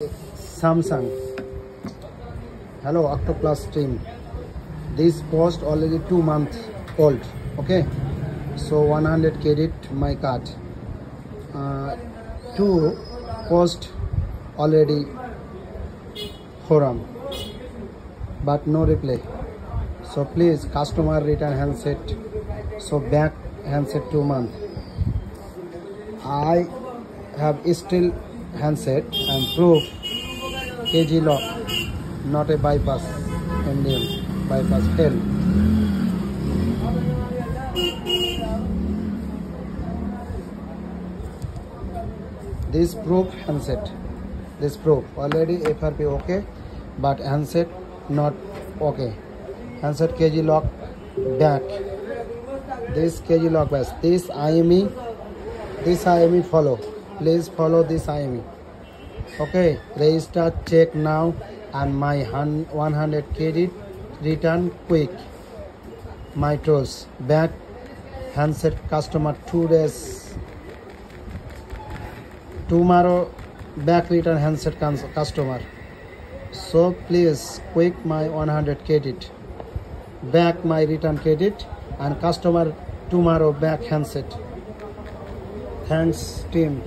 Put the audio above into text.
Samsung. Hello Octoplus team. This post already 2 months old. Okay, so 100 credit my card. Two post already forum, but no reply. So please customer return handset. So back handset 2 months. I have still handset and proof KG lock, not a bypass, Indian bypass fail. This proof handset, this proof already FRP okay, but handset not okay. Handset KG lock back. This KG lock back. This IME follow. Please follow this IME. Okay, register check now and my 100 credit return quick. My tools back handset customer 2 days. Tomorrow back return handset customer. So please quick my 100 credit. Back my return credit and customer tomorrow back handset. Thanks team.